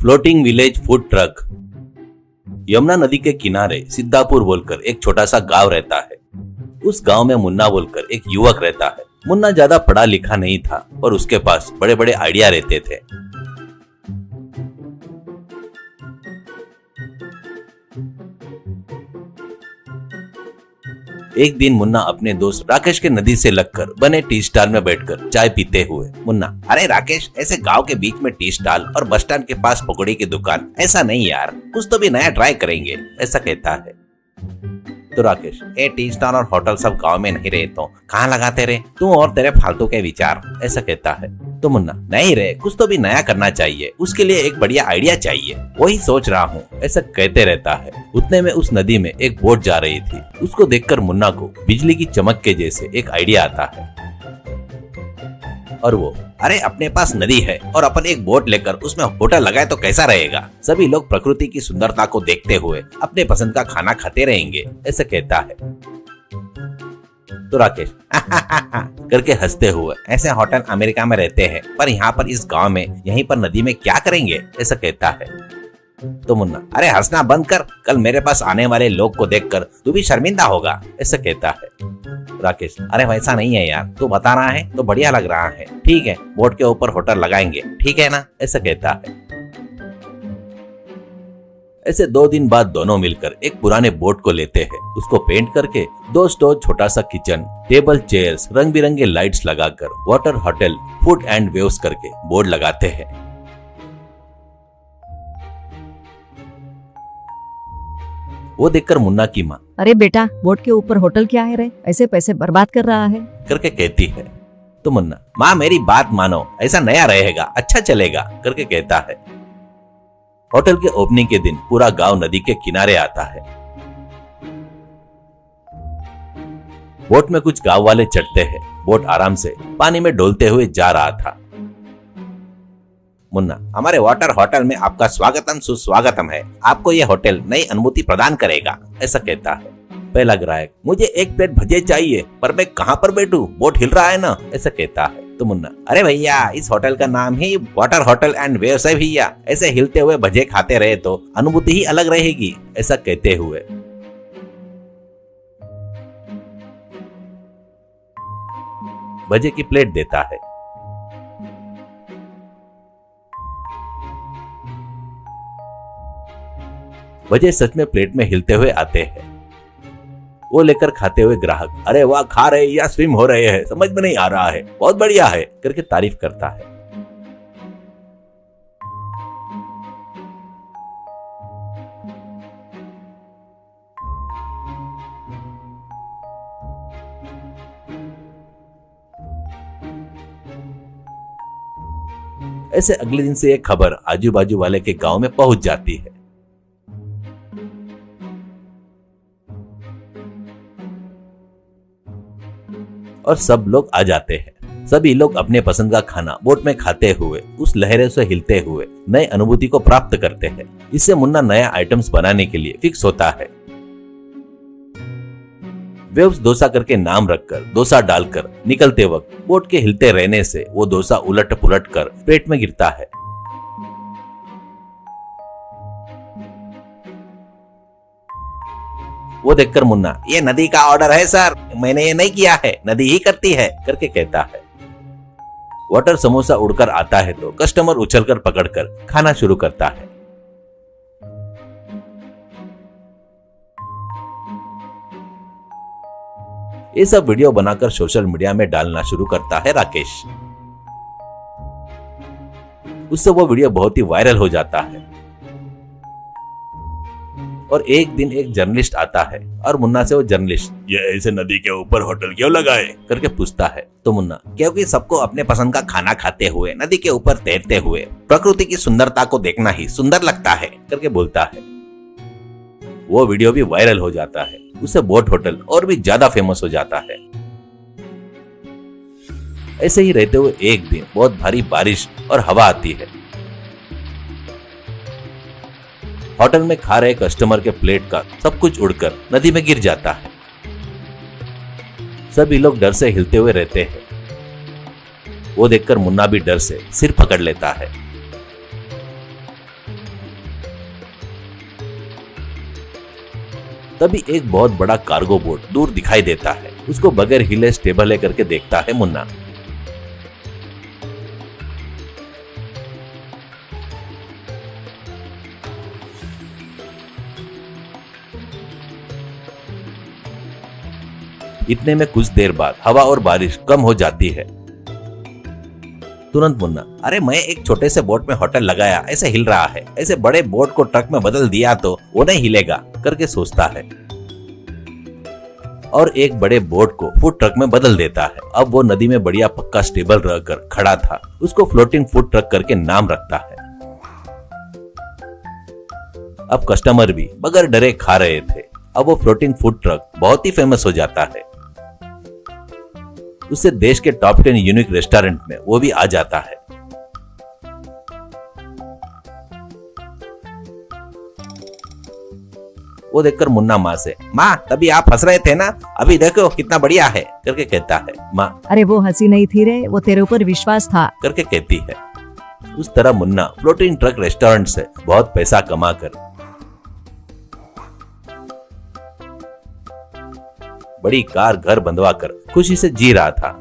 Floating village food truck. Yamuna नदी के किनारे सिद्धापुर बोलकर एक छोटा सा गांव रहता है। उस गांव में मुन्ना बोलकर एक युवक रहता है। मुन्ना ज्यादा पढ़ा लिखा नहीं था और उसके पास बड़े बड़े आइडिया रहते थे। एक दिन मुन्ना अपने दोस्त राकेश के नदी से लगकर बने टी स्टाल में बैठकर चाय पीते हुए, मुन्ना, अरे राकेश, ऐसे गांव के बीच में टी स्टाल और बस स्टैंड के पास पकौड़ी की दुकान, ऐसा नहीं यार, कुछ तो भी नया ट्राई करेंगे, ऐसा कहता है। तो राकेश, ए टी स्टाल और होटल सब गांव में नहीं रहे तो कहाँ लगाते रहे तू और तेरे फालतू के विचार, ऐसा कहता है। तो मुन्ना, नहीं रे, कुछ तो भी नया करना चाहिए, उसके लिए एक बढ़िया आइडिया चाहिए, वही सोच रहा हूँ, ऐसा कहते रहता है। उतने में उस नदी में एक बोट जा रही थी। उसको देखकर मुन्ना को बिजली की चमक के जैसे एक आइडिया आता है और वो, अरे अपने पास नदी है और अपन एक बोट लेकर उसमें होटल लगाए तो कैसा रहेगा, सभी लोग प्रकृति की सुंदरता को देखते हुए अपने पसंद का खाना खाते रहेंगे, ऐसा कहता है। तो राकेश करके हंसते हुए, ऐसे होटल अमेरिका में रहते हैं पर यहाँ पर इस गांव में यहीं पर नदी में क्या करेंगे, ऐसा कहता है। तो मुन्ना, अरे हंसना बंद कर, कल मेरे पास आने वाले लोग को देखकर तू भी शर्मिंदा होगा, ऐसा कहता है। राकेश, अरे वैसा नहीं है यार, तू बता रहा है तो बढ़िया लग रहा है, ठीक है, बोट के ऊपर होटल लगाएंगे, ठीक है ना, ऐसा कहता है। ऐसे 2 दिन बाद दोनों मिलकर एक पुराने बोट को लेते हैं। उसको पेंट करके 2 स्टोर, छोटा सा किचन, टेबल, चेयर्स, रंग बिरंगे लाइट्स लगाकर water hotel food and waves करके बोर्ड लगाते हैं। वो देखकर मुन्ना की माँ, अरे बेटा, बोट के ऊपर होटल क्या है रे, ऐसे पैसे बर्बाद कर रहा है, करके कहती है। तो मुन्ना, माँ मेरी बात मानो, ऐसा नया रहेगा, अच्छा चलेगा, करके कहता है। होटल के ओपनिंग के दिन पूरा गांव नदी के किनारे आता है। बोट में कुछ गांव वाले चढ़ते हैं। बोट आराम से पानी में डोलते हुए जा रहा था। मुन्ना, हमारे वाटर होटल में आपका स्वागतम सुस्वागतम है, आपको यह होटल नई अनुभूति प्रदान करेगा, ऐसा कहता है। पहला ग्राहक, मुझे 1 प्लेट भजिया चाहिए, पर मैं कहाँ पर बैठूं, बोट हिल रहा है ना, ऐसा कहता है। तो मुन्ना, अरे भैया, इस होटल का नाम ही वाटर होटल एंड वेव्स है भैया, ऐसे हिलते हुए भजे खाते रहे तो अनुभूति ही अलग रहेगी, ऐसा कहते हुए भजे की प्लेट देता है। भजे सच में प्लेट में हिलते हुए आते हैं। वो लेकर खाते हुए ग्राहक, अरे वाह, खा रहे या स्विम हो रहे हैं, समझ में नहीं आ रहा है, बहुत बढ़िया है, करके तारीफ करता है। ऐसे अगले दिन से एक खबर आजू बाजू वाले के गांव में पहुंच जाती है। और सब लोग आ जाते हैं। सभी लोग अपने पसंद का खाना बोट में खाते हुए, उस लहरों से हिलते हुए नए अनुभूति को प्राप्त करते हैं। इससे मुन्ना नया आइटम्स बनाने के लिए फिक्स होता है। वेव्स डोसा करके नाम रखकर डोसा डालकर निकलते वक्त बोट के हिलते रहने से वो डोसा उलट पुलट कर पेट में गिरता है। वो देखकर मुन्ना, ये नदी का ऑर्डर है सर, मैंने ये नहीं किया है, नदी ही करती है, करके कहता है। वाटर समोसा उड़कर आता है तो कस्टमर उछलकर पकड़कर खाना शुरू करता है। ये सब वीडियो बनाकर सोशल मीडिया में डालना शुरू करता है राकेश। उससे वो वीडियो बहुत ही वायरल हो जाता है। और एक दिन एक जर्नलिस्ट आता है और मुन्ना से वो जर्नलिस्ट, ये ऐसे नदी के ऊपर होटल क्यों लगाए, करके पूछता है। तो मुन्ना, क्योंकि सबको अपने पसंद का खाना खाते हुए नदी के ऊपर तैरते हुए प्रकृति की सुंदरता को देखना ही सुंदर लगता है, करके बोलता है। वो वीडियो भी वायरल हो जाता है। उससे बोट होटल और भी ज्यादा फेमस हो जाता है। ऐसे ही रहते हुए एक दिन बहुत भारी बारिश और हवा आती है। होटल में खा रहे कस्टमर के प्लेट का सब कुछ उड़कर नदी में गिर जाता है। सभी लोग डर से हिलते हुए रहते हैं। वो देखकर मुन्ना भी डर से सिर पकड़ लेता है। तभी एक बहुत बड़ा कार्गो बोट दूर दिखाई देता है। उसको बगैर हिले स्टेबल करके देखता है मुन्ना। इतने में कुछ देर बाद हवा और बारिश कम हो जाती है। तुरंत मुन्ना, अरे मैं एक छोटे से बोट में होटल लगाया, ऐसे हिल रहा है, ऐसे बड़े बोट को ट्रक में बदल दिया तो वो नहीं हिलेगा करके सोचता है और एक बड़े बोट को फूड ट्रक में बदल देता है। अब वो नदी में बढ़िया पक्का स्टेबल रहकर खड़ा था। उसको फ्लोटिंग फूड ट्रक करके नाम रखता है। अब कस्टमर भी बगैर डरे खा रहे थे। अब वो फ्लोटिंग फूड ट्रक बहुत ही फेमस हो जाता है। उससे देश के टॉप 10 यूनिक रेस्टोरेंट में वो भी आ जाता है। वो देखकर मुन्ना माँ से, माँ तभी आप हंस रहे थे ना, अभी देखो कितना बढ़िया है करके कहता है। माँ, अरे वो हंसी नहीं थी रे, वो तेरे ऊपर विश्वास था करके कहती है। उस तरह मुन्ना फ्लोटिंग ट्रक रेस्टोरेंट से बहुत पैसा कमाकर बड़ी कार घर बंधवा कर खुशी से जी रहा था।